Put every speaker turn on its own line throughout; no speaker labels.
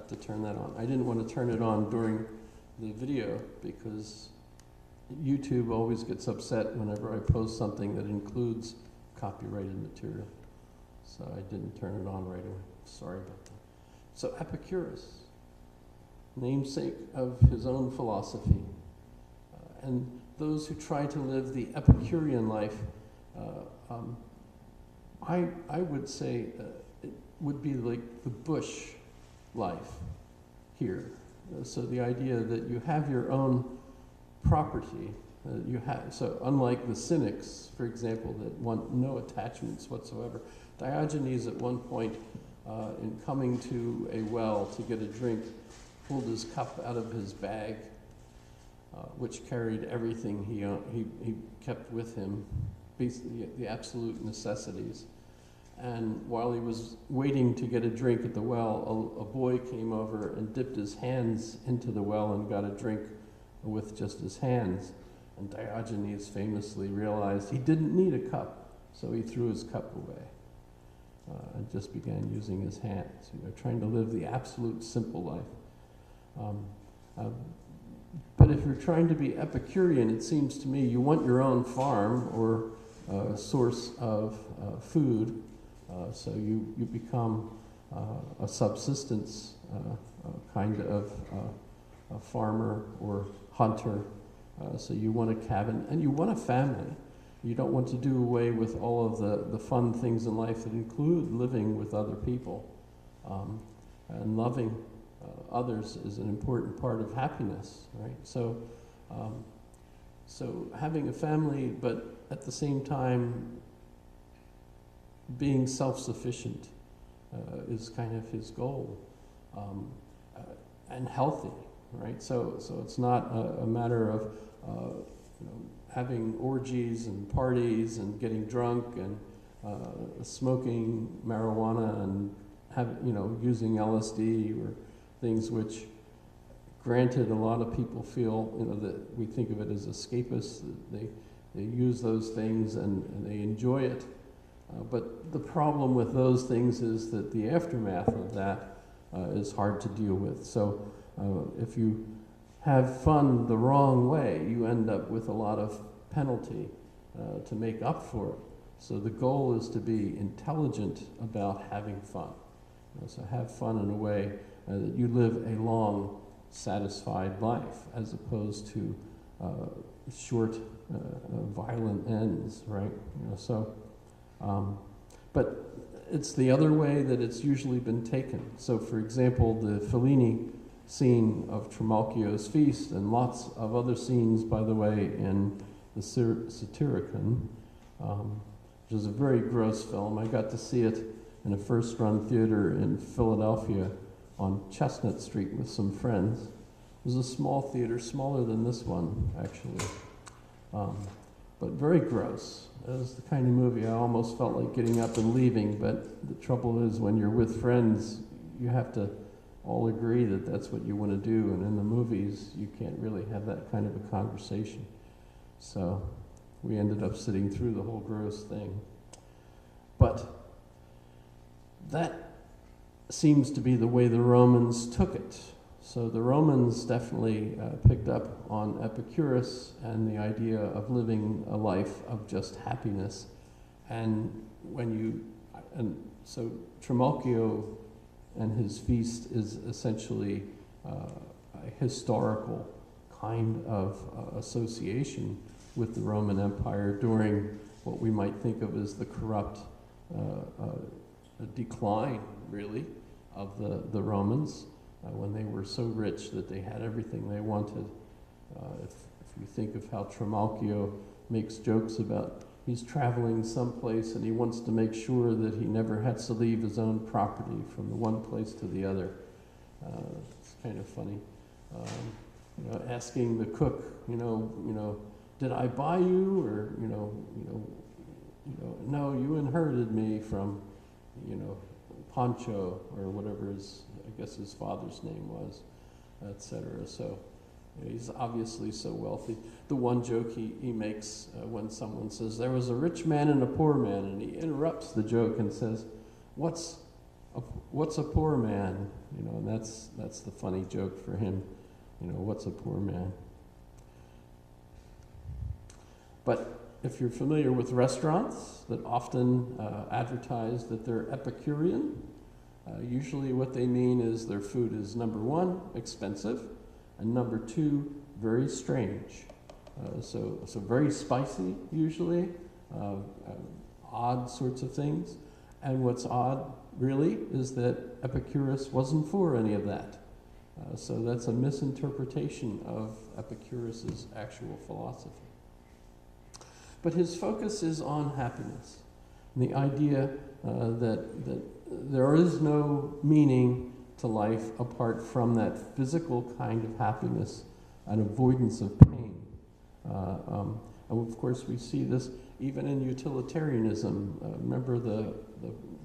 to turn that on. I didn't want to turn it on during the video because YouTube always gets upset whenever I post something that includes copyrighted material. So I didn't turn it on right away. Sorry about that. So Epicurus, namesake of his own philosophy. And those who try to live the Epicurean life, I would say it would be like the bush life here. So the idea that you have your own property, so unlike the cynics, for example, that want no attachments whatsoever. Diogenes at one point, in coming to a well to get a drink, pulled his cup out of his bag, which carried everything he kept with him, basically the absolute necessities. And while he was waiting to get a drink at the well, a boy came over and dipped his hands into the well and got a drink with just his hands. And Diogenes famously realized he didn't need a cup, so he threw his cup away and just began using his hands, trying to live the absolute simple life. But if you're trying to be Epicurean, it seems to me you want your own farm or source of food, so you become a subsistence kind of a farmer or hunter. So you want a cabin and you want a family. You don't want to do away with all of the fun things in life that include living with other people. And loving others is an important part of happiness, right? So having a family, but at the same time being self-sufficient is kind of his goal, and healthy, right? So it's not a matter of having orgies and parties and getting drunk and smoking marijuana and using LSD or things which, granted, a lot of people feel that we think of it as escapists. They use those things and they enjoy it. But the problem with those things is that the aftermath of that is hard to deal with. So if you have fun the wrong way, you end up with a lot of penalty to make up for it. So the goal is to be intelligent about having fun. So have fun in a way that you live a long, satisfied life, as opposed to short, violent ends, right? But it's the other way that it's usually been taken. So, for example, the Fellini scene of Trimalchio's feast, and lots of other scenes, by the way, in the Satyricon, which is a very gross film. I got to see it in a first-run theater in Philadelphia on Chestnut Street with some friends. It was a small theater, smaller than this one, actually, but very gross. It was the kind of movie I almost felt like getting up and leaving, but the trouble is when you're with friends, you have to all agree that that's what you want to do, and in the movies, you can't really have that kind of a conversation. So we ended up sitting through the whole gross thing. But that seems to be the way the Romans took it. So the Romans definitely picked up on Epicurus and the idea of living a life of just happiness. And so Trimalchio and his feast is essentially a historical kind of association with the Roman Empire during what we might think of as the corrupt decline, really, of the Romans. When they were so rich that they had everything they wanted. If you think of how Trimalchio makes jokes about he's traveling someplace and he wants to make sure that he never has to leave his own property from the one place to the other. It's kind of funny. Asking the cook, did I buy you, or no, you inherited me from, Pancho or whatever I guess his father's name was, etc. So he's obviously so wealthy. The one joke he makes when someone says, there was a rich man and a poor man, and he interrupts the joke and says, what's what's a poor man? You know, and that's the funny joke for him. You know, what's a poor man? But if you're familiar with restaurants that often advertise that they're Epicurean, usually what they mean is their food is, number one, expensive, and number two, very strange. So very spicy, usually, odd sorts of things. And what's odd, really, is that Epicurus wasn't for any of that. So that's a misinterpretation of Epicurus's actual philosophy. But his focus is on happiness, and the idea that there is no meaning to life apart from that physical kind of happiness and avoidance of pain. And of course, we see this even in utilitarianism. Remember, the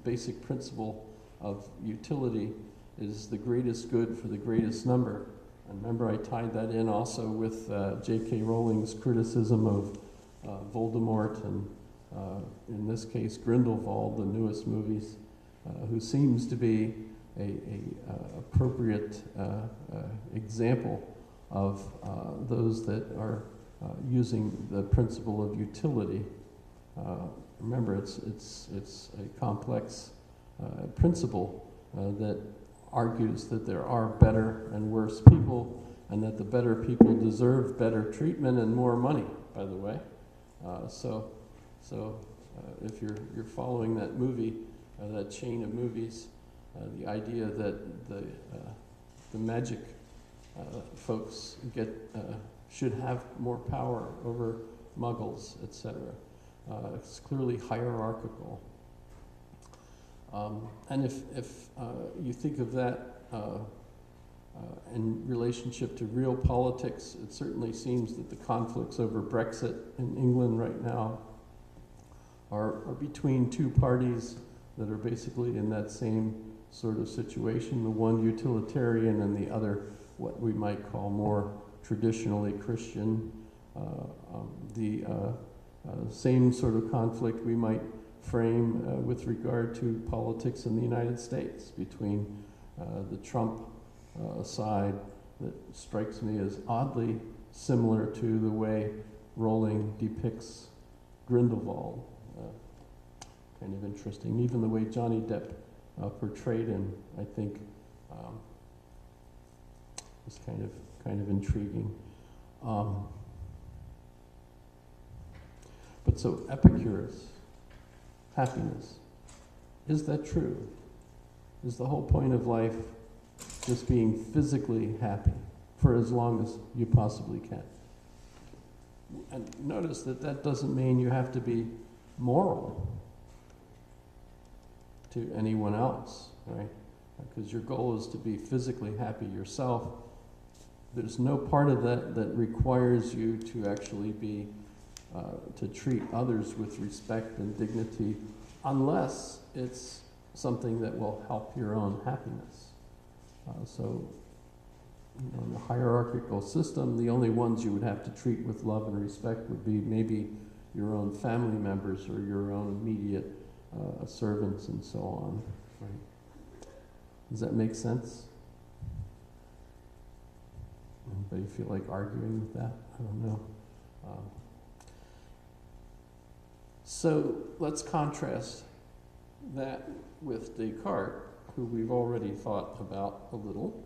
basic principle of utility is the greatest good for the greatest number. And remember, I tied that in also with J.K. Rowling's criticism of Voldemort and, in this case, Grindelwald, the newest movies, who seems to be a appropriate example of those that are using the principle of utility. Remember, it's a complex principle that argues that there are better and worse people, and that the better people deserve better treatment and more money, by the way. So if you're following that movie, that chain of movies, the idea that the magic folks should have more power over muggles, etc. It's clearly hierarchical. And if you think of that in relationship to real politics, it certainly seems that the conflicts over Brexit in England right now are between two parties that are basically in that same sort of situation, the one utilitarian and the other what we might call more traditionally Christian. The same sort of conflict we might frame with regard to politics in the United States between the Trump side that strikes me as oddly similar to the way Rowling depicts Grindelwald. Kind of interesting. Even the way Johnny Depp portrayed him, I think, is kind of intriguing. But so Epicurus, happiness, is that true? Is the whole point of life just being physically happy for as long as you possibly can? And notice that doesn't mean you have to be moral to anyone else, right? Because your goal is to be physically happy yourself. There's no part of that requires you to actually be, to treat others with respect and dignity, unless it's something that will help your own happiness. So, you know, in a hierarchical system, the only ones you would have to treat with love and respect would be maybe your own family members or your own immediate servants and so on. Right? Does that make sense? Anybody feel like arguing with that? I don't know. So let's contrast that with Descartes, who we've already thought about a little.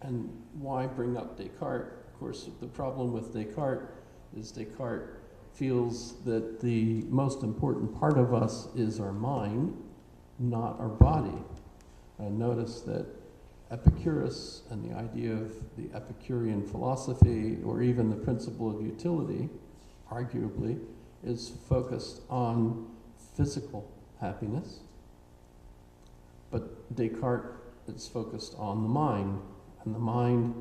And why bring up Descartes? Of course, the problem with Descartes is Descartes feels that the most important part of us is our mind, not our body. Notice that Epicurus and the idea of the Epicurean philosophy, or even the principle of utility, arguably, is focused on physical happiness. But Descartes is focused on the mind. And the mind,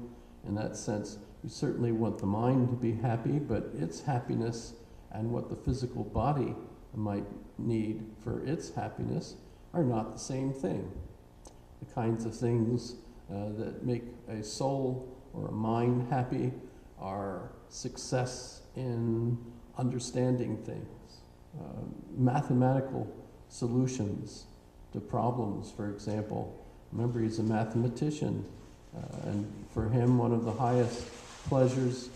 in that sense, we certainly want the mind to be happy, but its happiness and what the physical body might need for its happiness are not the same thing. The kinds of things that make a soul or a mind happy are success in understanding things, mathematical solutions to problems. For example, remember, he's a mathematician, and for him, one of the highest pleasures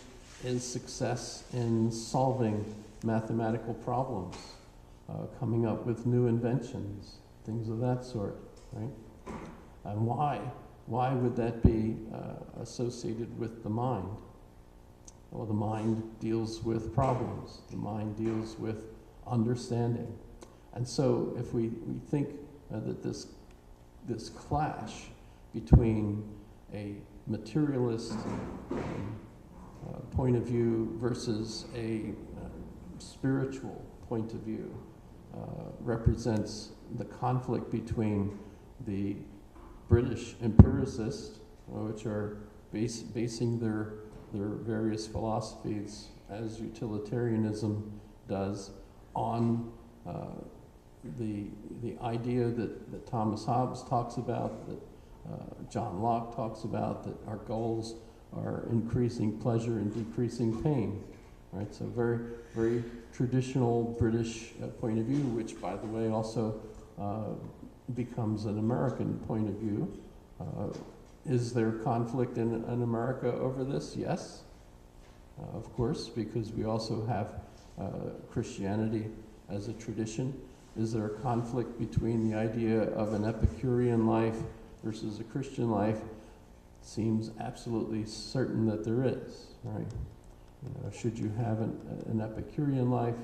is success in solving mathematical problems, coming up with new inventions, things of that sort, right? And why? Why would that be associated with the mind? Well, the mind deals with problems. The mind deals with understanding. And so if we think that this clash between a materialist point of view versus a spiritual point of view represents the conflict between the British empiricists, which are basing their various philosophies, as utilitarianism does, on the idea that Thomas Hobbes talks about, that John Locke talks about, that our goals are increasing pleasure and decreasing pain, right? So very, very traditional British point of view, which, by the way, also becomes an American point of view. Is there conflict in America over this? Yes, of course, because we also have Christianity as a tradition. Is there a conflict between the idea of an Epicurean life versus a Christian life? Seems absolutely certain that there is, right? Should you have an Epicurean life,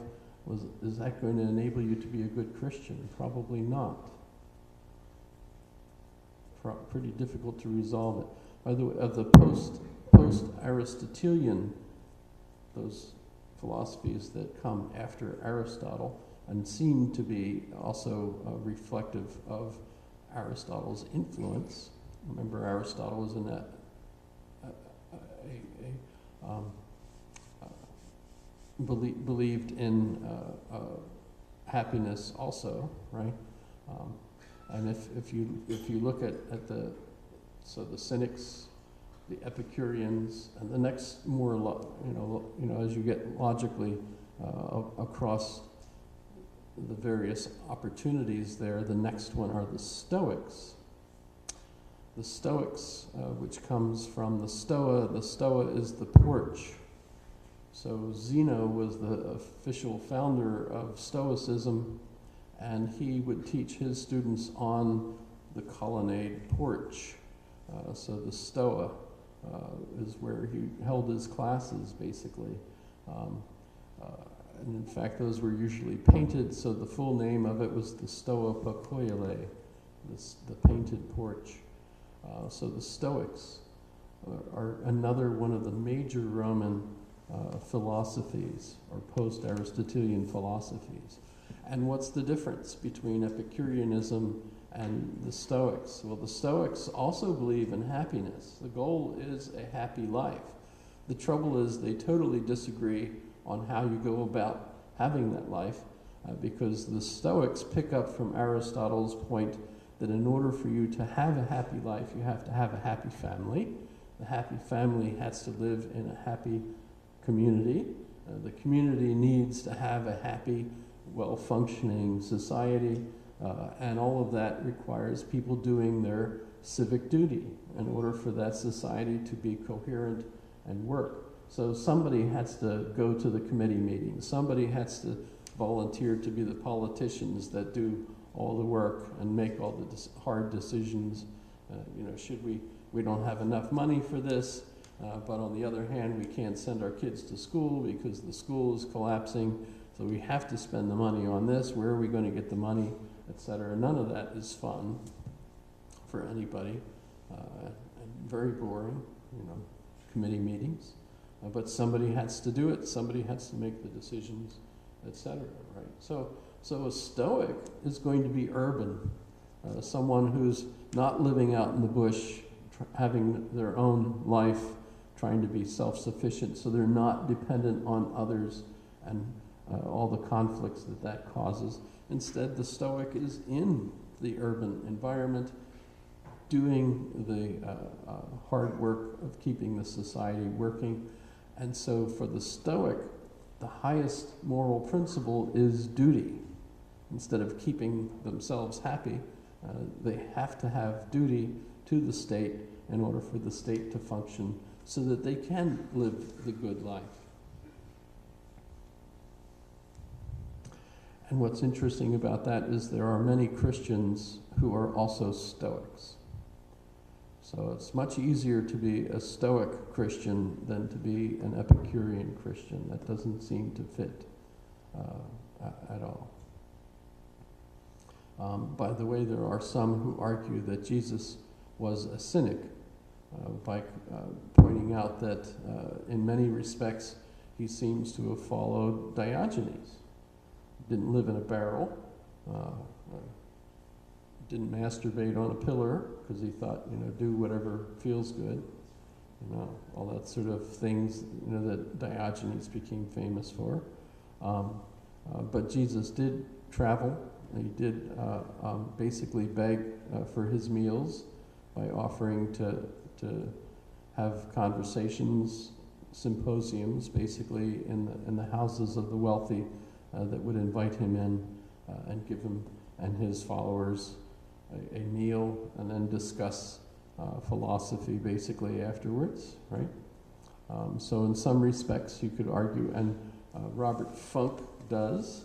is that going to enable you to be a good Christian? Probably not. Pretty difficult to resolve it. By the way, of the post-Aristotelian, those philosophies that come after Aristotle and seem to be also reflective of Aristotle's influence. Remember, Aristotle was believed in happiness also, right? And if you look at the Cynics, the Epicureans, and the next more as you get logically across the various opportunities there, the next one are the Stoics. The Stoics, which comes from the Stoa. The Stoa is the porch. So Zeno was the official founder of Stoicism, and he would teach his students on the colonnade porch. So the Stoa is where he held his classes, basically. And in fact, those were usually painted, so the full name of it was the Stoa Pocoile, the painted porch. So the Stoics are another one of the major Roman philosophies, or post-Aristotelian philosophies. And what's the difference between Epicureanism and the Stoics? Well, the Stoics also believe in happiness. The goal is a happy life. The trouble is they totally disagree on how you go about having that life, because the Stoics pick up from Aristotle's point that in order for you to have a happy life, you have to have a happy family. The happy family has to live in a happy community. The community needs to have a happy, well-functioning society, and all of that requires people doing their civic duty in order for that society to be coherent and work. So somebody has to go to the committee meetings. Somebody has to volunteer to be the politicians that do all the work and make all the hard decisions. We don't have enough money for this, but on the other hand, we can't send our kids to school because the school is collapsing. So we have to spend the money on this. Where are we going to get the money, et cetera? None of that is fun for anybody, and very boring, committee meetings. But somebody has to do it. Somebody has to make the decisions, et cetera, right? So a Stoic is going to be urban, someone who's not living out in the bush, having their own life, trying to be self-sufficient, so they're not dependent on others and all the conflicts that causes. Instead, the Stoic is in the urban environment, doing the hard work of keeping the society working. And so for the Stoic, the highest moral principle is duty. Instead of keeping themselves happy, They have to have duty to the state in order for the state to function so that they can live the good life. And what's interesting about that is there are many Christians who are also Stoics. So it's much easier to be a Stoic Christian than to be an Epicurean Christian. That doesn't seem to fit at all. By the way, there are some who argue that Jesus was a cynic by pointing out that in many respects he seems to have followed Diogenes. Didn't live in a barrel, didn't masturbate on a pillar because he thought, do whatever feels good, all that sort of things, that Diogenes became famous for. But Jesus did travel. He did basically beg for his meals by offering to have conversations, symposiums, basically in the houses of the wealthy that would invite him in and give him and his followers a meal and then discuss philosophy basically afterwards, right? So in some respects you could argue, and Robert Funk does,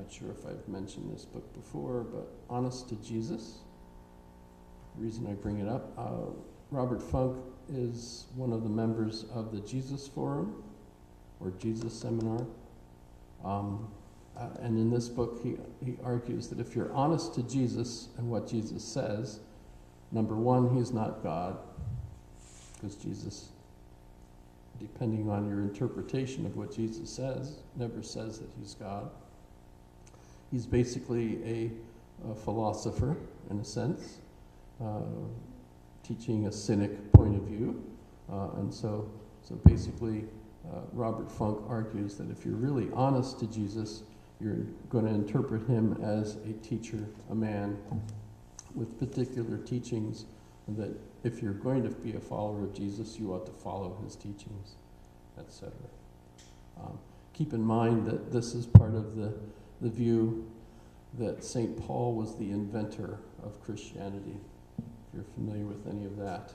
not sure if I've mentioned this book before, but Honest to Jesus. The reason I bring it up, Robert Funk is one of the members of the Jesus Forum, or Jesus Seminar. And in this book, he argues that if you're honest to Jesus and what Jesus says, number one, he's not God, because Jesus, depending on your interpretation of what Jesus says, never says that he's God. He's basically a philosopher, in a sense, teaching a cynic point of view. And so basically, Robert Funk argues that if you're really honest to Jesus, you're going to interpret him as a teacher, a man with particular teachings, and that if you're going to be a follower of Jesus, you ought to follow his teachings, etc. Keep in mind that this is part of the view that St. Paul was the inventor of Christianity, if you're familiar with any of that.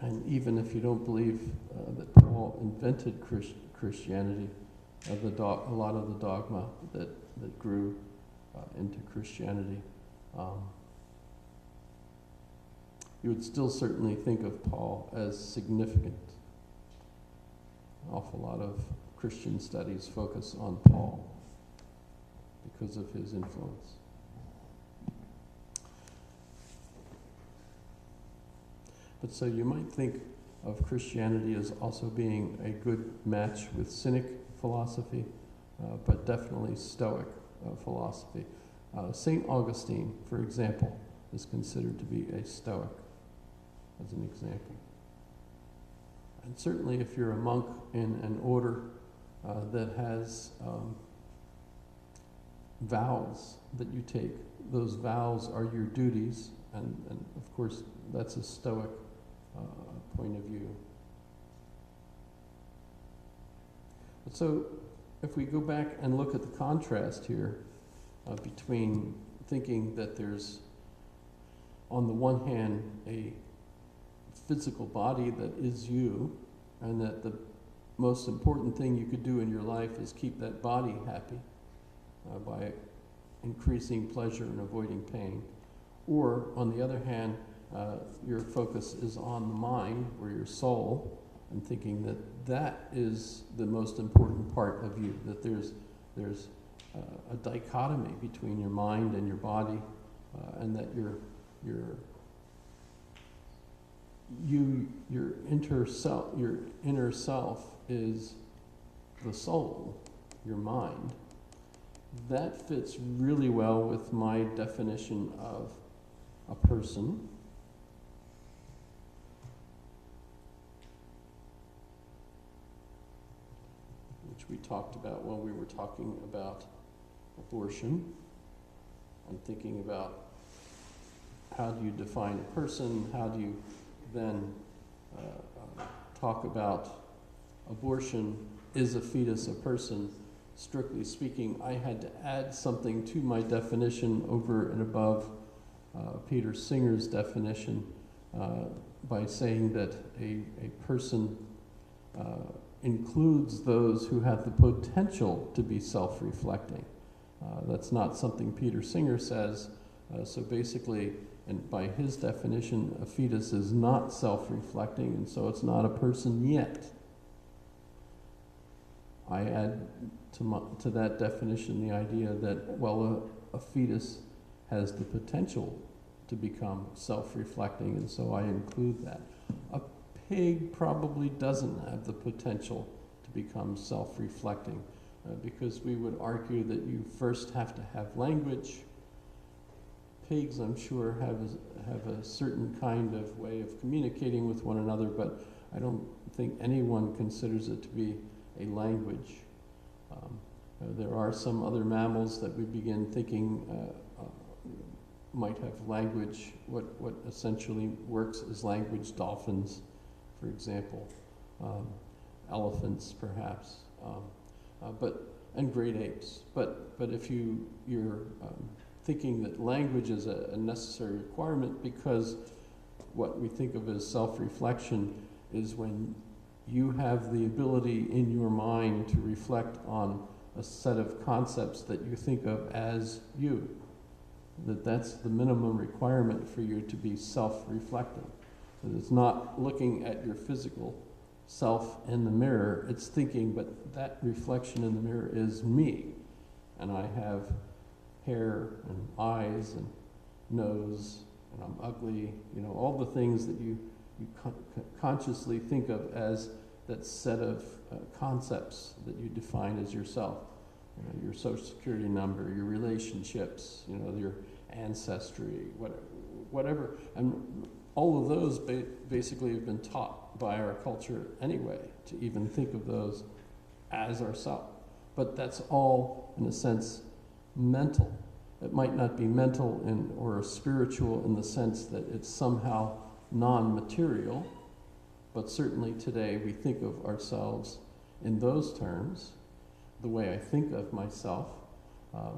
And even if you don't believe that Paul invented Christianity, a lot of the dogma that grew into Christianity, you would still certainly think of Paul as significant. An awful lot of Christian studies focus on Paul because of his influence. But so you might think of Christianity as also being a good match with Cynic philosophy, but definitely Stoic philosophy. St. Augustine, for example, is considered to be a Stoic, as an example. And certainly if you're a monk in an order that has vows that you take, those vows are your duties, and of course that's a Stoic point of view. But so if we go back and look at the contrast here between thinking that there's, on the one hand, a physical body that is you, and that the most important thing you could do in your life is keep that body happy by increasing pleasure and avoiding pain. Or, on the other hand, your focus is on the mind or your soul, and thinking that that is the most important part of you, that there's a dichotomy between your mind and your body, and that your inner self is the soul, your mind. That fits really well with my definition of a person. Which we talked about when we were talking about abortion. I'm thinking about how do you define a person, how do you then talk about abortion. Is a fetus a person? Strictly speaking, I had to add something to my definition over and above Peter Singer's definition by saying that a person includes those who have the potential to be self-reflecting. That's not something Peter Singer says. So basically, and by his definition, a fetus is not self-reflecting, and so it's not a person yet. I add to that definition the idea that, well, a fetus has the potential to become self-reflecting, and so I include that. A pig probably doesn't have the potential to become self-reflecting, because we would argue that you first have to have language. Pigs, I'm sure, have a certain kind of way of communicating with one another, but I don't think anyone considers it to be a language. There are some other mammals that we begin thinking might have language. What essentially works as language, dolphins, for example, elephants perhaps, and great apes. But if you're thinking that language is a necessary requirement, because what we think of as self-reflection is when you have the ability in your mind to reflect on a set of concepts that you think of as you. That's the minimum requirement for you to be self-reflecting. That it's not looking at your physical self in the mirror, it's thinking, but that reflection in the mirror is me. And I have hair and eyes and nose, and I'm ugly, all the things that you consciously think of as that set of concepts that you define as yourself. Your social security number, your relationships, your ancestry, whatever. And all of those basically have been taught by our culture anyway, to even think of those as ourself. But that's all, in a sense, mental. It might not be mental or spiritual in the sense that it's somehow non-material, but certainly today we think of ourselves in those terms, the way I think of myself.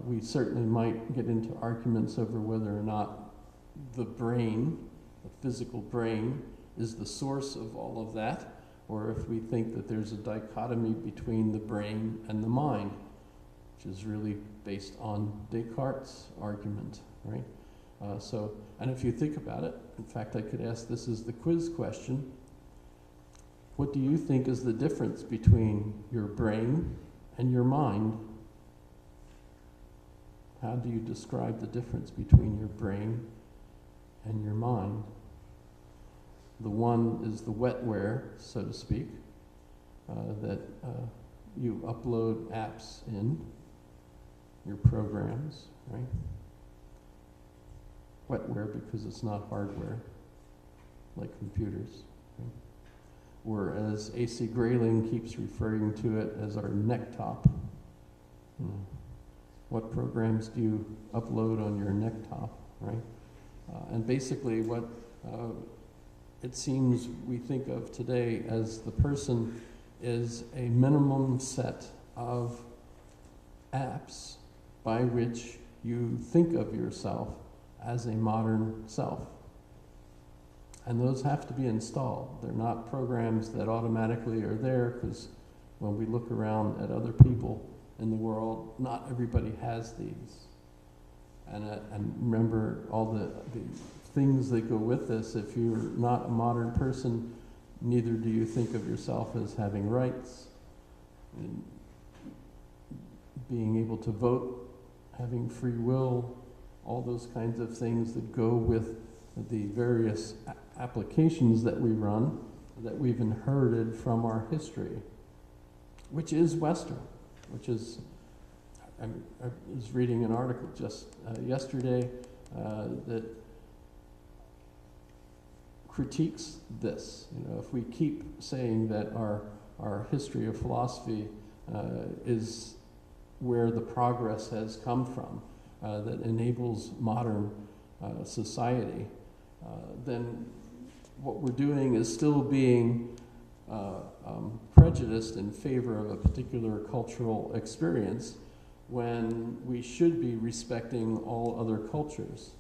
We certainly might get into arguments over whether or not the brain, the physical brain, is the source of all of that, or if we think that there's a dichotomy between the brain and the mind, which is really based on Descartes' argument, right? And if you think about it, in fact, I could ask this as the quiz question. What do you think is the difference between your brain and your mind? How do you describe the difference between your brain and your mind? The one is the wetware, so to speak, that you upload apps in, your programs, right? Wetware because it's not hardware, like computers. Right? Or as A.C. Grayling keeps referring to it as our neck top. What programs do you upload on your neck top, right? And basically what it seems we think of today as the person is a minimum set of apps by which you think of yourself as a modern self. And those have to be installed. They're not programs that automatically are there, because when we look around at other people in the world, not everybody has these. And remember all the things that go with this. If you're not a modern person, neither do you think of yourself as having rights, and being able to vote, having free will, all those kinds of things that go with the various applications that we run, that we've inherited from our history, which is Western, which is, I was reading an article just yesterday that critiques this. You know, if we keep saying that our history of philosophy is where the progress has come from, that enables modern society, then what we're doing is still being prejudiced in favor of a particular cultural experience when we should be respecting all other cultures.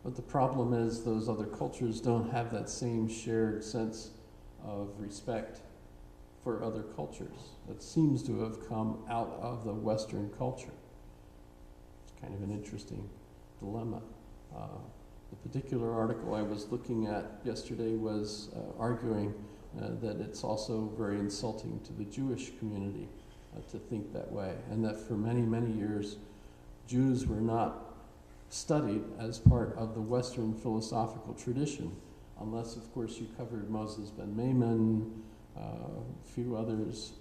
But the problem is those other cultures don't have that same shared sense of respect for other cultures that seems to have come out of the Western culture. It's kind of an interesting dilemma. The particular article I was looking at yesterday was arguing that it's also very insulting to the Jewish community to think that way, and that for many, many years, Jews were not studied as part of the Western philosophical tradition, unless, of course, you covered Moses ben Maimon, a few others,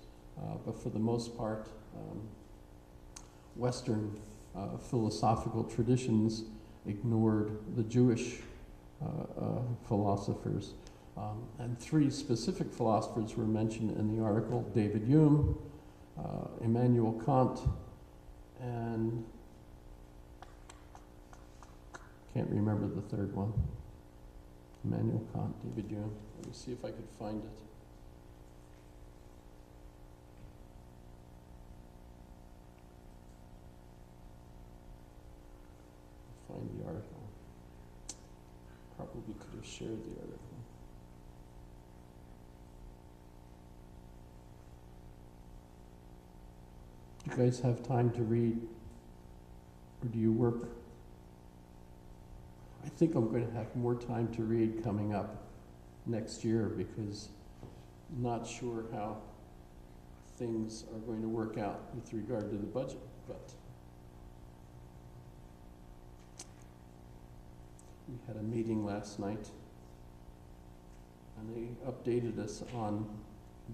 but for the most part, Western philosophical traditions ignored the Jewish philosophers. And three specific philosophers were mentioned in the article: David Hume, Immanuel Kant, and can't remember the third one. Immanuel Kant, David Hume. Let me see if I could find it. Find the article. Probably could have shared the article. Do you guys have time to read, or do you work? I think I'm going to have more time to read coming up next year, because I'm not sure how things are going to work out with regard to the budget, but we had a meeting last night, and they updated us on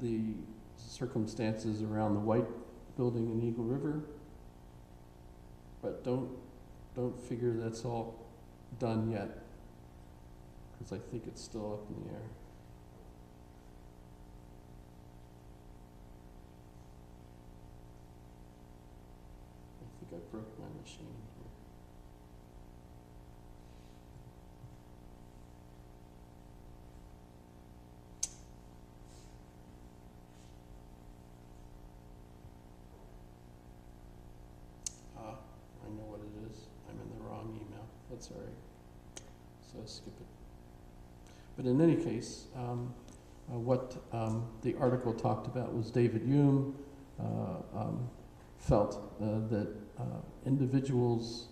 the circumstances around the White Building in Eagle River, but don't figure that's all done yet, because I think it's still up in the air. I think I broke my machine here. I know what it is. I'm in the wrong email. That's all right. So skip it. But in any case, what the article talked about was David Hume felt that individuals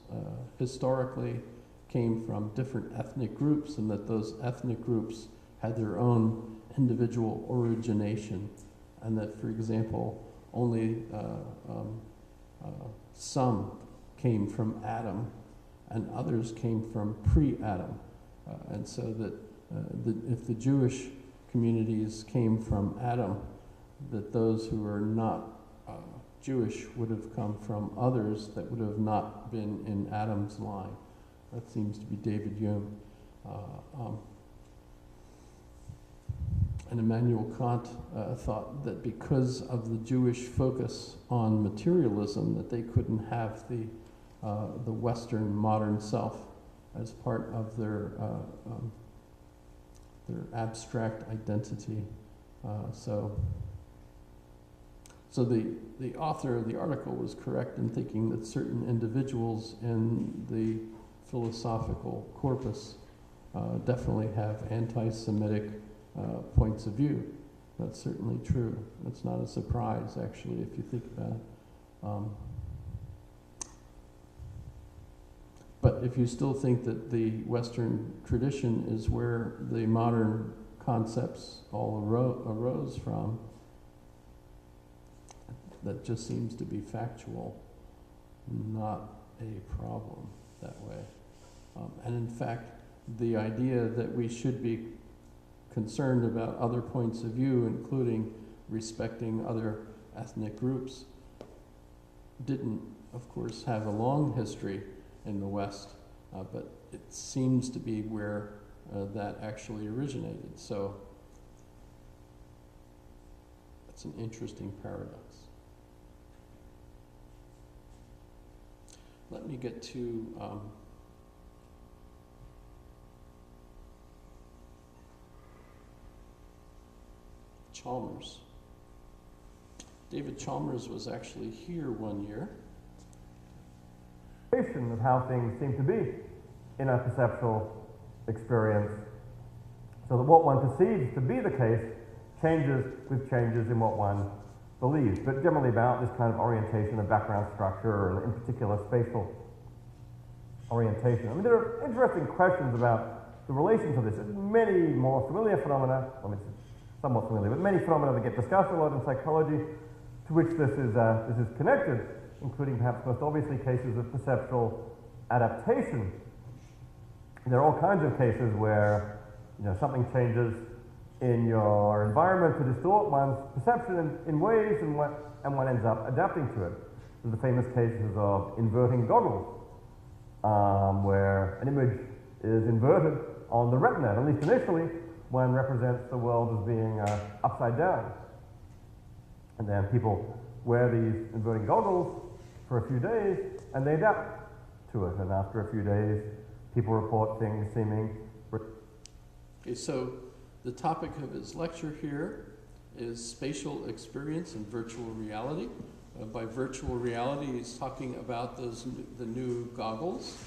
historically came from different ethnic groups, and that those ethnic groups had their own individual origination, and that, for example, only some came from Adam and others came from pre-Adam. And so that if the Jewish communities came from Adam, that those who are not Jewish would have come from others that would have not been in Adam's line. That seems to be David Hume. And Immanuel Kant thought that because of the Jewish focus on materialism, that they couldn't have the Western modern self as part of their abstract identity. So the author of the article was correct in thinking that certain individuals in the philosophical corpus definitely have anti-Semitic points of view. That's certainly true. That's not a surprise, actually, if you think about it. But if you still think that the Western tradition is where the modern concepts all arose from, that just seems to be factual, not a problem that way. And in fact, the idea that we should be concerned about other points of view, including respecting other ethnic groups, didn't, of course, have a long history in the West, but it seems to be where that actually originated. So it's an interesting paradox. Let me get to Chalmers. David Chalmers was actually here one year.
Of how things seem to be in a perceptual experience, so that what one perceives to be the case changes with changes in what one believes, but generally about this kind of orientation of background structure, and in particular spatial orientation. I mean, there are interesting questions about the relations of this. There's many more familiar phenomena, I mean, somewhat familiar, but many phenomena that get discussed a lot in psychology to which this is connected, including perhaps most obviously cases of perceptual adaptation. There are all kinds of cases where something changes in your environment to distort one's perception in ways, and one ends up adapting to it. There's the famous cases of inverting goggles, where an image is inverted on the retina, at least initially, one represents the world as being upside down. And then people wear these inverting goggles for a few days, and they adapt to it. And after a few days, people report things seeming...
Okay, so the topic of his lecture here is spatial experience and virtual reality. By virtual reality, he's talking about the new goggles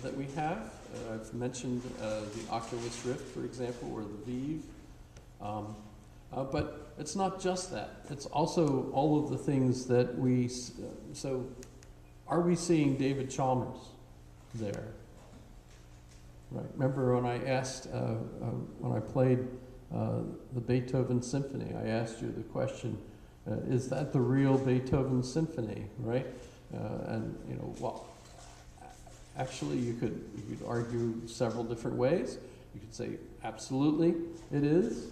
that we have. I've mentioned the Oculus Rift, for example, or the Vive. But it's not just that. It's also all of the things that we... So are we seeing David Chalmers there? Right. Remember when I asked, when I played the Beethoven Symphony, I asked you the question, is that the real Beethoven Symphony, right? And, well, actually you could argue several different ways. You could say, absolutely it is,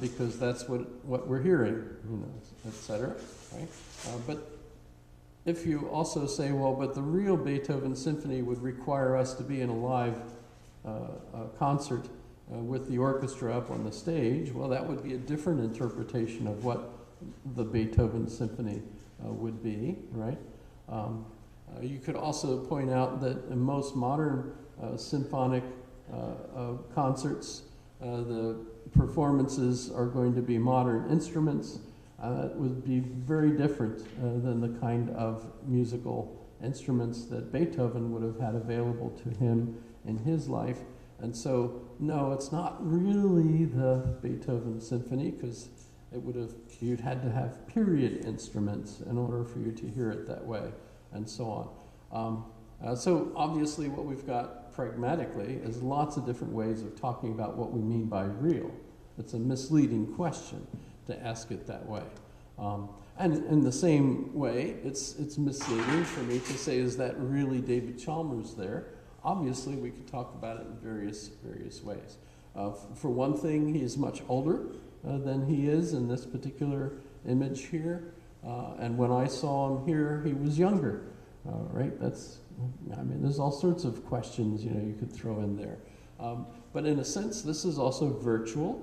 because that's what we're hearing, et cetera, right? But if you also say, well, but the real Beethoven Symphony would require us to be in a live concert with the orchestra up on the stage, well, that would be a different interpretation of what the Beethoven Symphony would be, right? You could also point out that in most modern symphonic concerts, the performances are going to be modern instruments. It would be very different than the kind of musical instruments that Beethoven would have had available to him in his life. And so, no, it's not really the Beethoven Symphony, because you'd had to have period instruments in order for you to hear it that way, and so on. So obviously what we've got pragmatically is lots of different ways of talking about what we mean by real. It's a misleading question to ask it that way. And in the same way, it's misleading for me to say, is that really David Chalmers there? Obviously, we could talk about it in various ways. For one thing, he is much older than he is in this particular image here. And when I saw him here, he was younger, right? There's all sorts of questions, you could throw in there. But in a sense, this is also virtual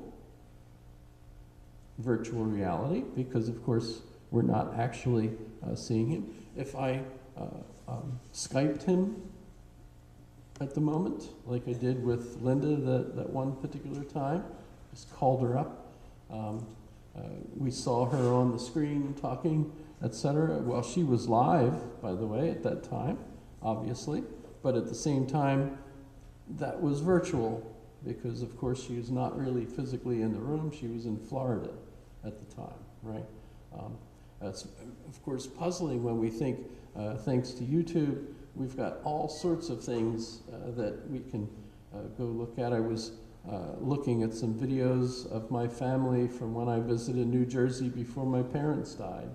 reality, because of course, we're not actually seeing him. If I Skyped him at the moment, like I did with Linda that one particular time, just called her up. We saw her on the screen talking, etc. Well, she was live, by the way, at that time, obviously, but at the same time, that was virtual, because of course she was not really physically in the room. She was in Florida at the time, right? That's, of course, puzzling when we think, thanks to YouTube, we've got all sorts of things that we can go look at. I was looking at some videos of my family from when I visited New Jersey before my parents died,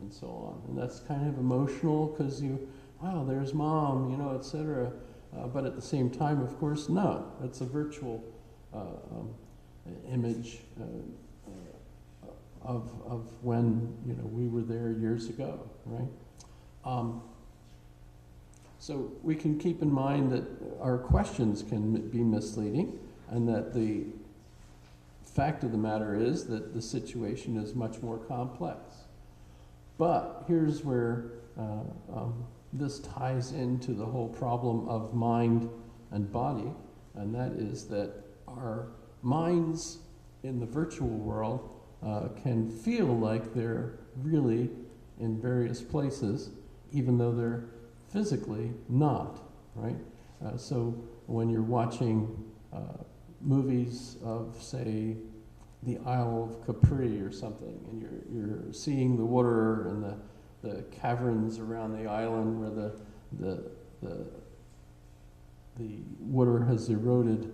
and so on. And that's kind of emotional, because wow, there's mom, you know, etc. But at the same time, of course, no, it's a virtual image of when, you know, we were there years ago, right? So we can keep in mind that our questions can be misleading, and that the fact of the matter is that the situation is much more complex. But here's where this ties into the whole problem of mind and body, and that is that our minds in the virtual world can feel like they're really in various places, even though they're physically not, right? So when you're watching movies of, say, the Isle of Capri or something, and you're seeing the water and the caverns around the island where the water has eroded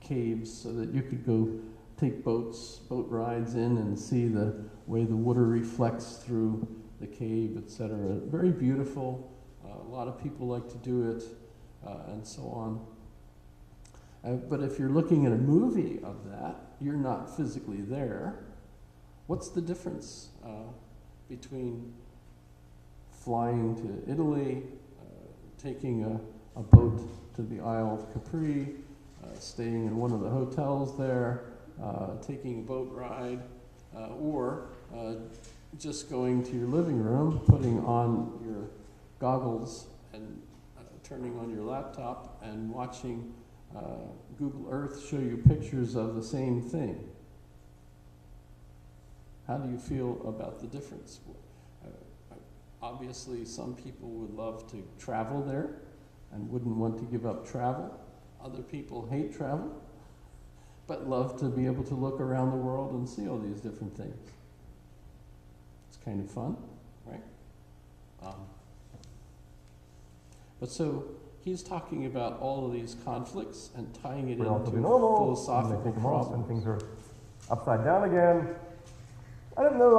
caves, so that you could go take boat rides in and see the way the water reflects through the cave, etc. Very beautiful. A lot of people like to do it, and so on. But if you're looking at a movie of that, you're not physically there. What's the difference between flying to Italy, taking a boat to the Isle of Capri, staying in one of the hotels there, taking a boat ride, or just going to your living room, putting on your goggles and turning on your laptop and watching Google Earth show you pictures of the same thing? How do you feel about the difference? Obviously, some people would love to travel there and wouldn't want to give up travel. Other people hate travel, but love to be able to look around the world and see all these different things. It's kind of fun, right? But so he's talking about all of these conflicts and tying it into philosophical problems.
And things are upside down again. I don't know,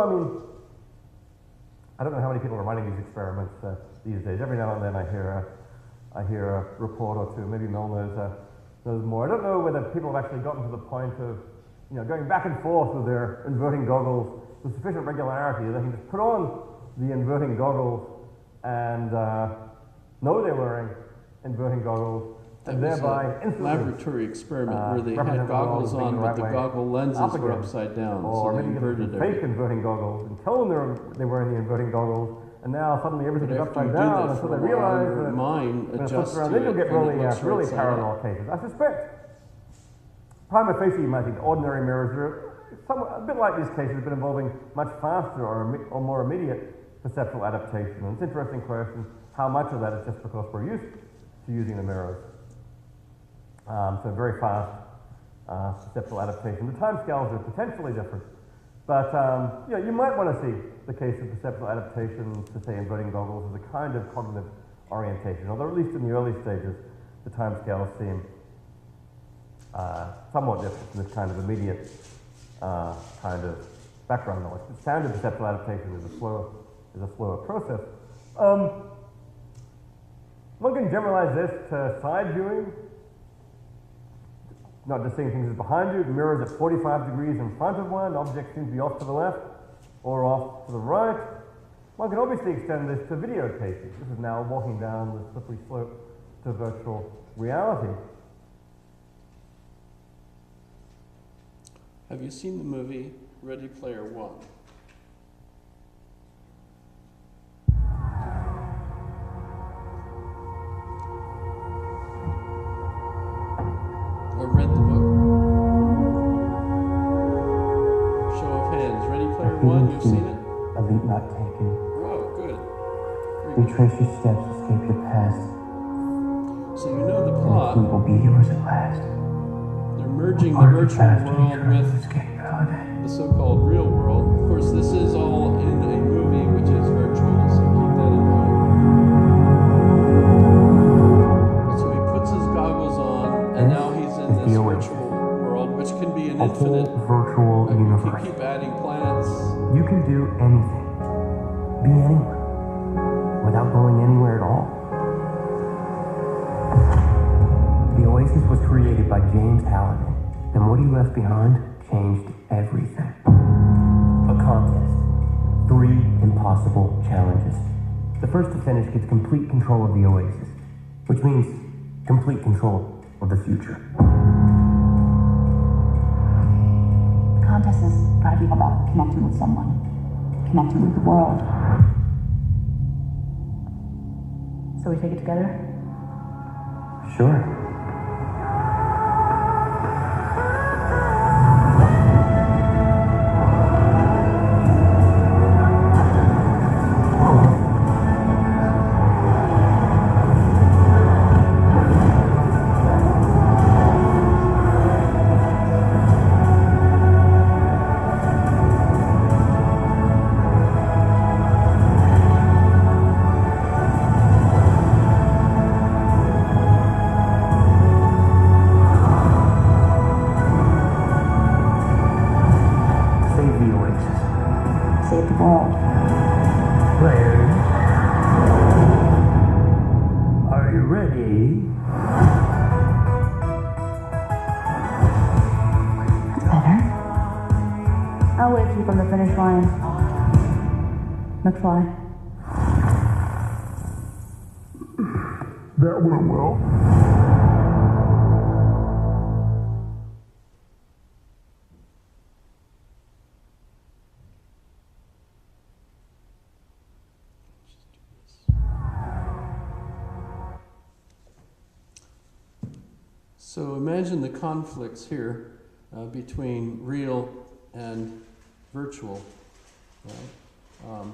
I don't know how many people are running these experiments these days. Every now and then I hear a report or two. Maybe Mel knows more. I don't know whether people have actually gotten to the point of, you know, going back and forth with their inverting goggles with sufficient regularity. They can just put on the inverting goggles and know they're wearing inverting goggles, and thereby instantly
laboratory experiment where they had goggles on, but the goggle lenses were upside down,
or
so they
maybe
inverted
fake inverting goggles and tell them they were in the inverting goggles, and now suddenly everything is upside down, and so they realize that
mind adjusts to
then you'll
it,
get
and
really parallel cases. I suspect, prima facie, you might think ordinary mirrors are a bit like these cases, but involving much faster or more immediate perceptual adaptation. And it's an interesting question how much of that is just because we're used to using the mirrors. So very fast perceptual adaptation. The timescales are potentially different, but you know, you might want to see the case of perceptual adaptation to, say, inverting goggles as a kind of cognitive orientation, although at least in the early stages, the timescales seem somewhat different from this kind of immediate kind of background knowledge. But standard perceptual adaptation is a slower process. One can generalize this to side viewing, not just seeing things behind you. The mirror is at 45 degrees in front of one. Objects seem to be off to the left or off to the right. One can obviously extend this to video cases. This is now walking down the slippery slope to virtual reality.
Have you seen the movie Ready Player One? Or read the book? Show of hands. Ready Player One, you've seen it?
A leap not taken.
Oh, good.
Retrace your steps, escape your past.
So you know the
And
plot.
he will be yours at last.
They're merging the
Argue
virtual
faster,
world
eternal
with
escape out.
the so-called real world. Of course, this is all in a movie which is virtual, so keep that in mind. So he puts his goggles on, and now he's in this virtual world, which can be an infinite.
Whole virtual
You
universe.
can keep adding planets.
You can do anything. Be anyone. Without without going anywhere at all. The Oasis was created by James Halliday, and what he left behind changed everything. A contest. 3 impossible challenges. The first to finish gets complete control of the Oasis, which means complete control of the future.
The contest is gotta be about connecting with someone, connecting with the world. So we take it together?
Sure.
Save the world.
Players, are you ready?
That's better. I'll wave you from the finish line. McFly.
That went well.
So imagine the conflicts here between real and virtual, right?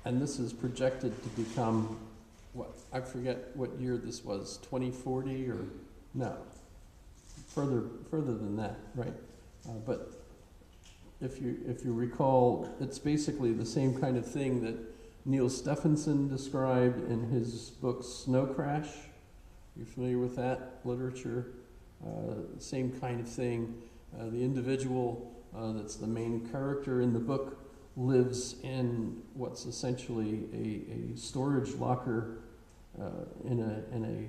And this is projected to become, what, I forget what year this was, 2040 or, no, further than that, right? But if you recall, it's basically the same kind of thing that Neil Stephenson described in his book Snow Crash. You familiar with that literature? Same kind of thing. The individual that's the main character in the book lives in what's essentially a storage locker in a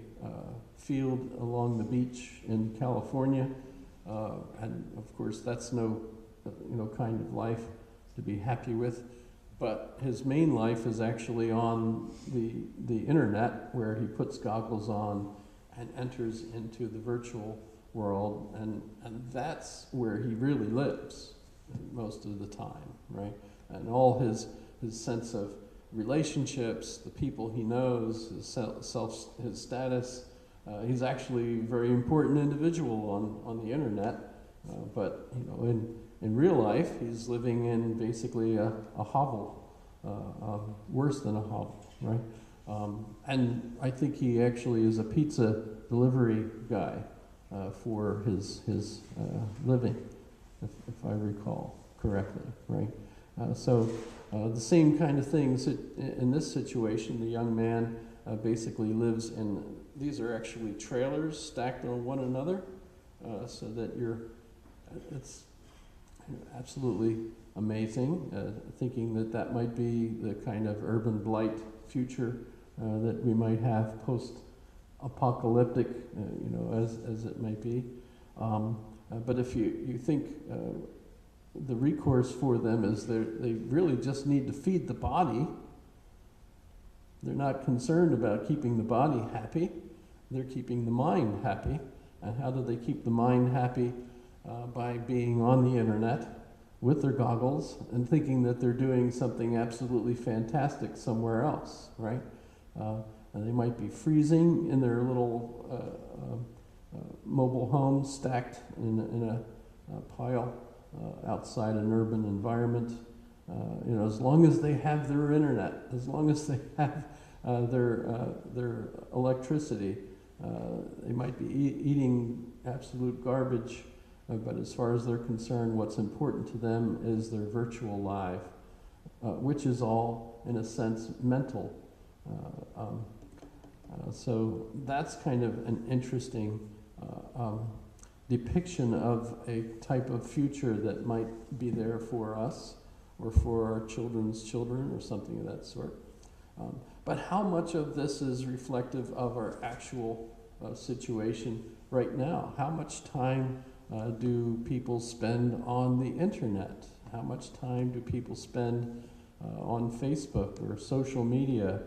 field along the beach in California, and of course that's no kind of life to be happy with. But his main life is actually on the internet, where he puts goggles on and enters into the virtual world, and that's where he really lives most of the time, right? And all his sense of relationships, the people he knows, his status. He's actually a very important individual on the internet, but in real life, he's living in basically a hovel, worse than a hovel, right? And I think he actually is a pizza delivery guy for his living, if I recall correctly, right? So the same kind of things in this situation. The young man basically lives in, these are actually trailers stacked on one another, so that it's absolutely amazing, thinking that might be the kind of urban blight future that we might have post-apocalyptic, as it might be. But if you think the recourse for them is they really just need to feed the body. They're not concerned about keeping the body happy. They're keeping the mind happy. And how do they keep the mind happy? By being on the internet with their goggles and thinking that they're doing something absolutely fantastic somewhere else, right? And they might be freezing in their little mobile home stacked in a pile outside an urban environment. As long as they have their internet, as long as they have their electricity, they might be eating absolute garbage, but as far as they're concerned, what's important to them is their virtual life, which is all, in a sense, mental. So that's kind of an interesting depiction of a type of future that might be there for us or for our children's children or something of that sort. But how much of this is reflective of our actual situation right now? How much time do people spend on the internet? How much time do people spend on Facebook or social media?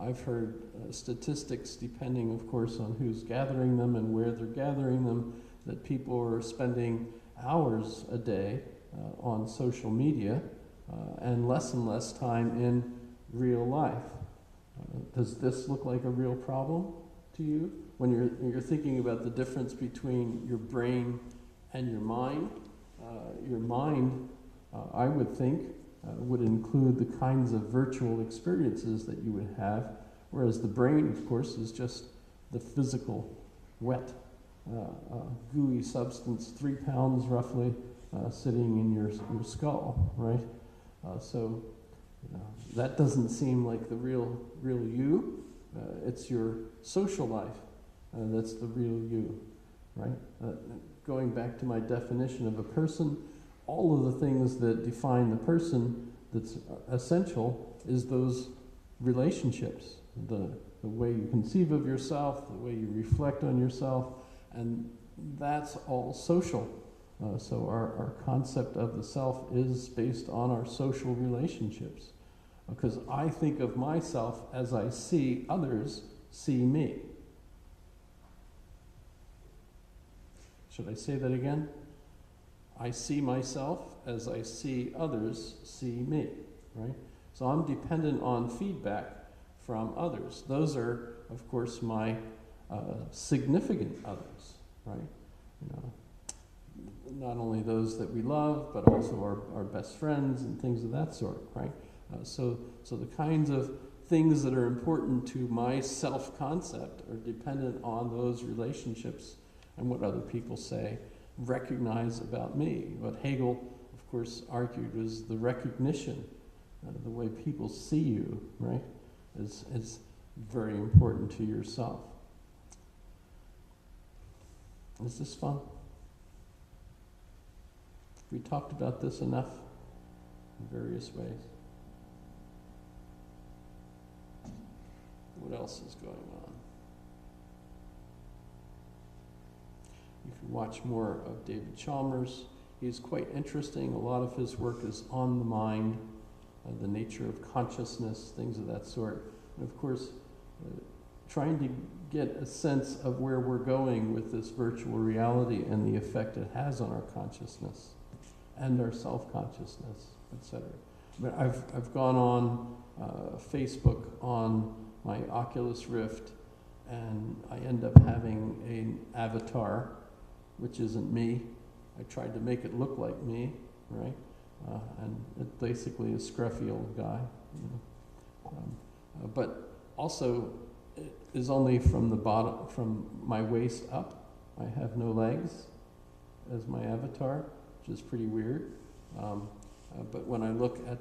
I've heard statistics, depending, of course, on who's gathering them and where they're gathering them, that people are spending hours a day on social media and less time in real life. Does this look like a real problem to you? When you're thinking about the difference between your brain and your mind, I would think, would include the kinds of virtual experiences that you would have, whereas the brain, of course, is just the physical, wet, gooey substance, 3 pounds roughly, sitting in your skull, right? So that doesn't seem like the real you. It's your social life that's the real you, right? Going back to my definition of a person, all of the things that define the person that's essential is those relationships, the way you conceive of yourself, the way you reflect on yourself, and that's all social. So our concept of the self is based on our social relationships. Because I think of myself as I see others see me. Should I say that again? I see myself as I see others see me, right? So I'm dependent on feedback from others. Those are, of course, my significant others, right? Not only those that we love, but also our best friends and things of that sort, right? So the kinds of things that are important to my self-concept are dependent on those relationships and what other people say, recognize about me. What Hegel, of course, argued was the recognition, the way people see you, right, is very important to yourself. Is this fun? We talked about this enough in various ways. What else is going on? You can watch more of David Chalmers. He's quite interesting. A lot of his work is on the mind, the nature of consciousness, things of that sort. And of course, trying to get a sense of where we're going with this virtual reality and the effect it has on our consciousness and our self-consciousness, etc. But I've gone on Facebook on my Oculus Rift, and I end up having an avatar, which isn't me. I tried to make it look like me, right? And it basically is a scruffy old guy. But also, it is only from the bottom, from my waist up. I have no legs as my avatar, which is pretty weird. But when I look at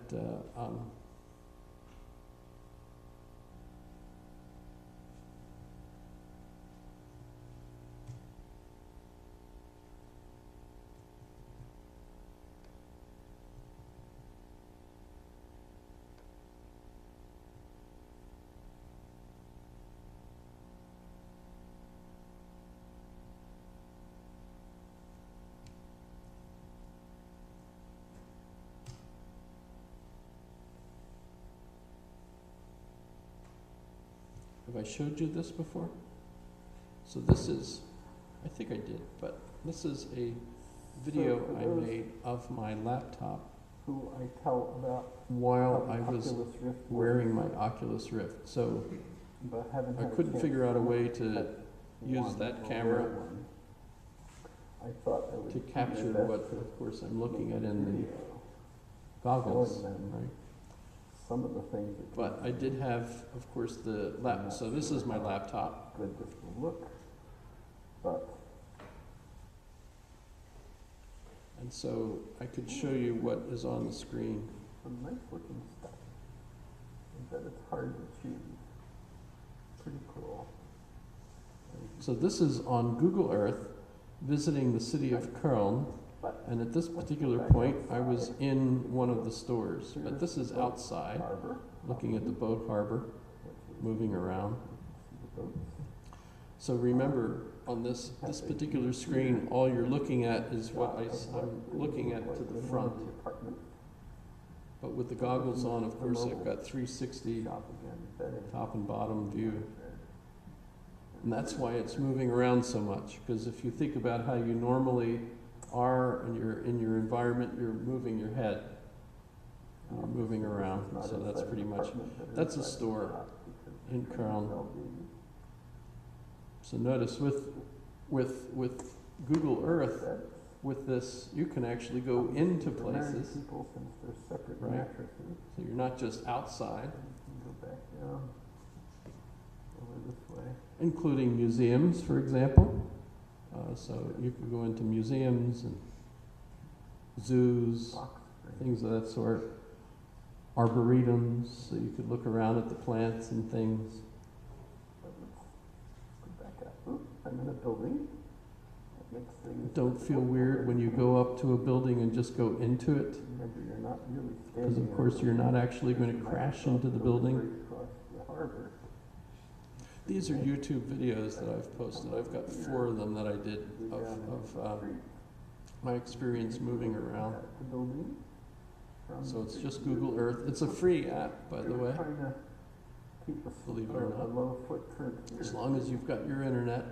have I showed you this before? So this is, I think I did, but this is a video I made of my laptop
who I tell about
while I was wearing my Oculus Rift. So I couldn't figure out a way to use that camera
I thought I would
to capture what, of course, I'm looking at in the goggles, right?
Some of the things that
But I did have, of course, the laptop. So this is my laptop.
good this will look, but
And so I could show you what is on the screen.
some nice looking stuff. I bet it's hard to choose. Pretty cool.
So this is on Google Earth, visiting the city of Köln, And at this particular point, I was in one of the stores, but this is outside, looking at the boat harbor, moving around. So remember, on this particular screen, all you're looking at is what I'm looking at to the front. But with the goggles on, of course, I've got 360 top and bottom view. And that's why it's moving around so much, because if you think about how you normally are and you're in your environment, you're moving your head. You're moving around, so that's pretty much, that's a store in Crown. So notice with Google Earth, with this, you can actually go into places, right? So you're not just outside. Including museums, for example. So you can go into museums and zoos, things of that sort. Arboretums, so you could look around at the plants and things.
I'm in a building.
Don't feel weird when you go up to a building and just go into it.
Remember, you're not really
Because of course you're not actually going to crash into the building. These are YouTube videos that I've posted. I've got 4 of them that I did of my experience moving around. So it's just Google Earth. It's a free app, by the way, believe it or not. As long as you've got your internet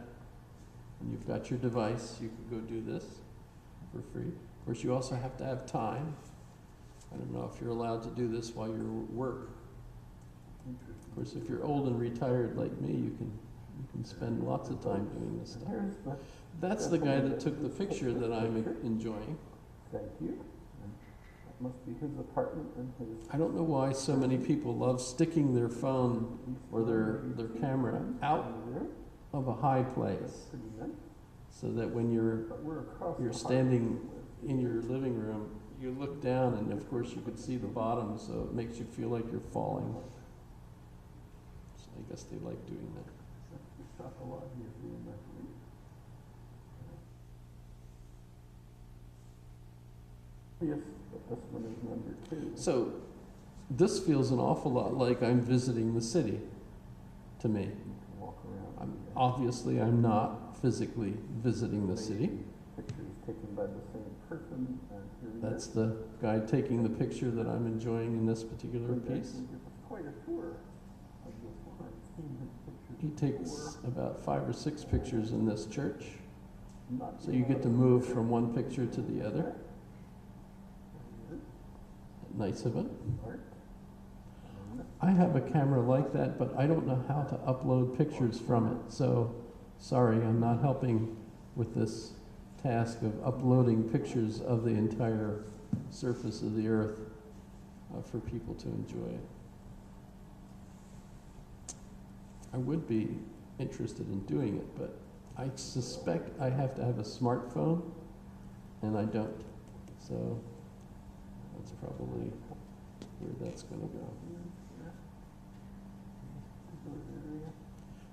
and you've got your device, you can go do this for free. Of course, you also have to have time. I don't know if you're allowed to do this while you're at work. Of course, if you're old and retired like me, you can spend lots of time doing this stuff. That's the guy that took the picture that I'm enjoying.
Thank you. That must be his apartment and his.
I don't know why so many people love sticking their phone or their camera out of a high place, so that when you're standing in your living room, you look down and of course you could see the bottom, so it makes you feel like you're falling. So I guess they like doing that.
Yes, but this one is number 2.
So this feels an awful lot like I'm visiting the city to me.
Walk around.
Obviously, I'm not physically visiting the city.
Pictures taken by the same person.
That's the guy taking the picture that I'm enjoying in this particular piece.
Quite a tour of this one.
He takes about 5 or 6 pictures in this church. So you get to move from one picture to the other. Nice of it. I have a camera like that, but I don't know how to upload pictures from it. So sorry, I'm not helping with this task of uploading pictures of the entire surface of the earth for people to enjoy. I would be interested in doing it, but I suspect I have to have a smartphone, and I don't. So that's probably where that's going to go.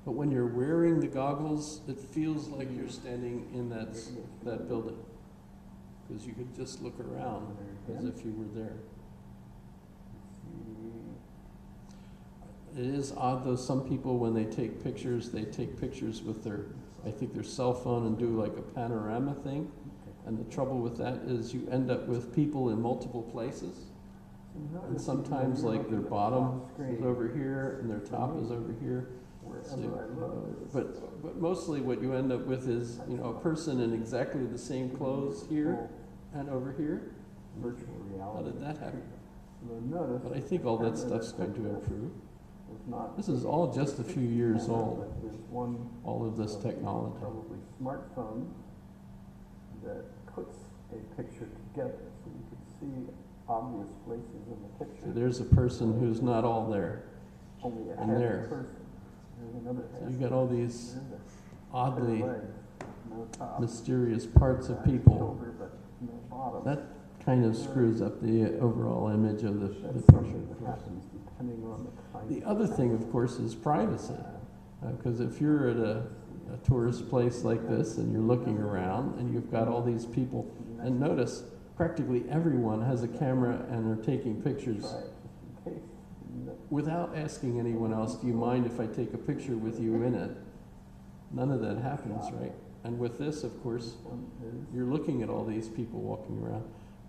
But when you're wearing the goggles, it feels like you're standing in that building, because you could just look around as if you were there. It is odd though, some people when they take pictures with their cell phone and do like a panorama thing. And the trouble with that is you end up with people in multiple places. And sometimes like their bottom is over here and their top is over here. So, but mostly what you end up with is, a person in exactly the same clothes here and over here. How did that happen? But I think all that stuff's going to improve. This is all just a few years old, all of this technology.
Probably smartphone that puts a picture together, so you can see obvious places in the picture.
So there's a person who's not all there.
Only a
and
half
there.
person. There's another half.
So you got all these oddly
Legs, no top.
mysterious parts of people.
Shoulder, but no bottom.
That kind of screws up the overall image of the
That's
picture.
something that happens depending on the kind
The other thing, of course, is privacy. Because if you're at a tourist place like this and you're looking around and you've got all these people, and notice practically everyone has a camera and are taking pictures without asking anyone else, do you mind if I take a picture with you in it? None of that happens, right? And with this, of course, you're looking at all these people walking around.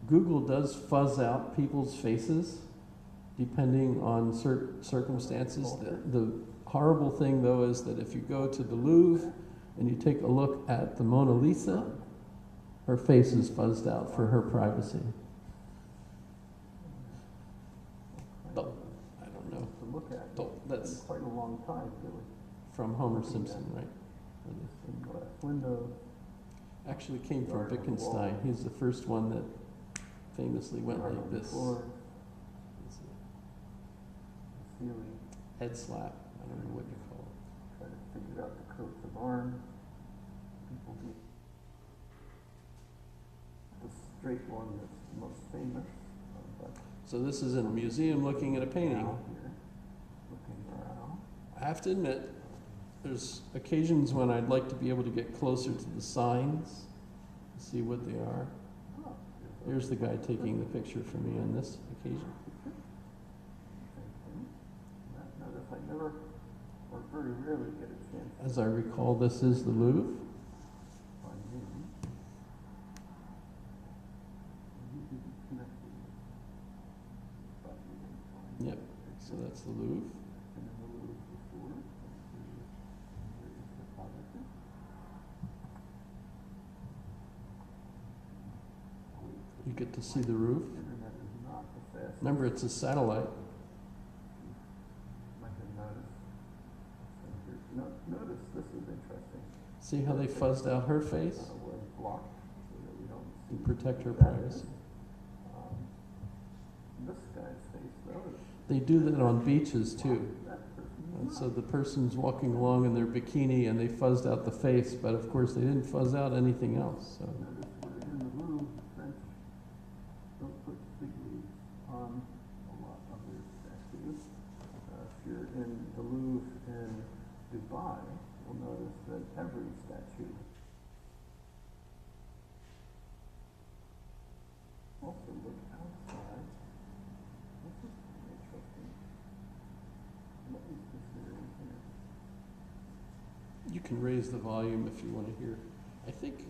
Google does fuzz out people's faces depending on circumstances. The horrible thing, though, is that if you go to the Louvre and you take a look at the Mona Lisa, her face is fuzzed out for her privacy. Oh, I don't know.
To look at.
Oh, that's
quite a long time, really.
from Homer Simpson, right?
In glass windows.
Actually came from Wittgenstein. He's the first one that famously went like this.
Ceiling.
Head slap. I don't know what you call it.
Try to figure out the coats of arms. People do. The straight one that's the most famous. But
So this is in a museum looking at a painting.
now here, looking around.
I have to admit, there's occasions when I'd like to be able to get closer to the signs, see what they are.
Oh,
Here's the guy taking the picture for me on this occasion.
Notice I never, or very rarely, get a chance to
As I recall, this is the Louvre.
find you. You didn't connect with me. But you can find
Yep. So that's the Louvre.
been in the Louvre before. Various photography.
You get to see the roof.
Internet is not the fastest.
Remember, it's a satellite.
I can notice. So here's, notice this is interesting.
See how they fuzzed out her face
Was blocked so that we don't
to
see
protect her
who that
privacy?
is. This guy's face, though, is
They do that on beaches too.
that person.
And so the person's walking along in their bikini and they fuzzed out the face, but of course they didn't fuzz out anything else. So
Notice we're in the Louvre. The French don't put big leaves on a lot of their statues. If you're in the Louvre in Dubai, you'll notice that every statue also look outside. This is interesting. What is this area here?
you can raise the volume if you want to hear. I think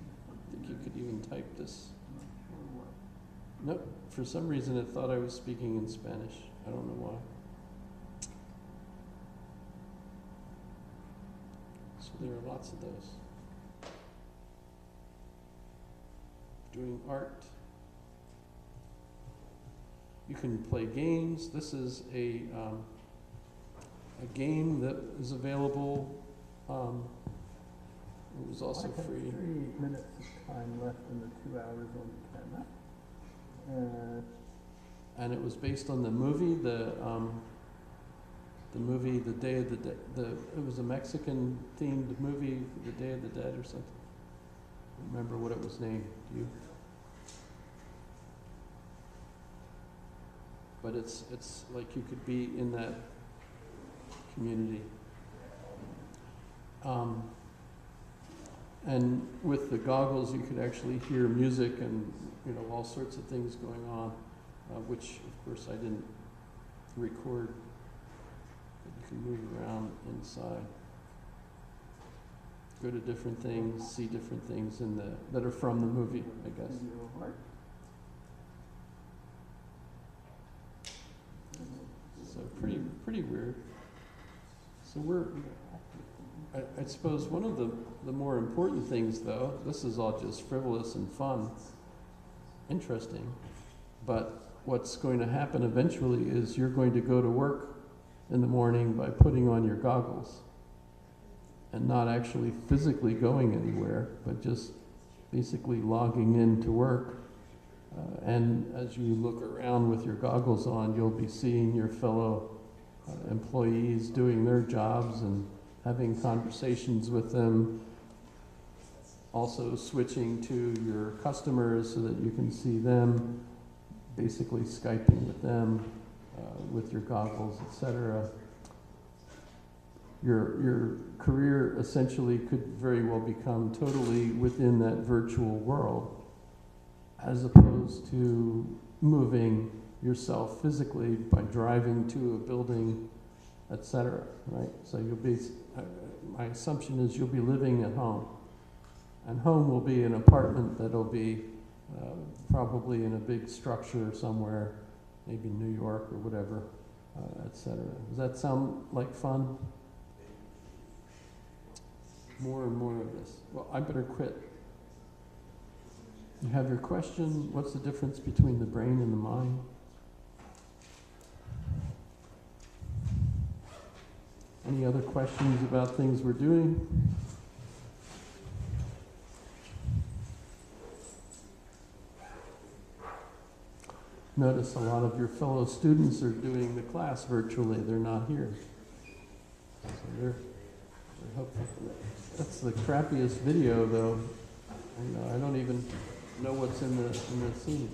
you could even type this.
I'm not sure what.
Nope, for some reason it thought I was speaking in Spanish. I don't know why. So there are lots of those. Doing art. You can play games. This is a game that is available. It was also
I have
free.
3 minutes of time left in the 2 hours on camera.
And it was based on the movie, the movie, The Day of the Dead. It was a Mexican themed movie, The Day of the Dead or something. I don't remember what it was named. Do you? But it's like you could be in that community. And with the goggles, you could actually hear music and all sorts of things going on, which of course I didn't record. But you can move around inside, go to different things, see different things that are from the movie, I guess.
Video of art.
So pretty weird. So I suppose one of the more important things, though, this is all just frivolous and fun, interesting, but what's going to happen eventually is you're going to go to work in the morning by putting on your goggles and not actually physically going anywhere, but just basically logging in to work. And as you look around with your goggles on, you'll be seeing your fellow employees doing their jobs and having conversations with them, also switching to your customers so that you can see them, basically Skyping with them with your goggles, etc. your career essentially could very well become totally within that virtual world, as opposed to moving yourself physically by driving to a building, etc. Right? So you'll be, my assumption is you'll be living at home, and home will be an apartment that'll be probably in a big structure somewhere, maybe New York or whatever, etc. Does that sound like fun? More and more of this. Well, I better quit. You have your question? What's the difference between the brain and the mind? Any other questions about things we're doing? Notice a lot of your fellow students are doing the class virtually. They're not here. So they're hopeful. That's the crappiest video, though. I don't even know what's in the scene.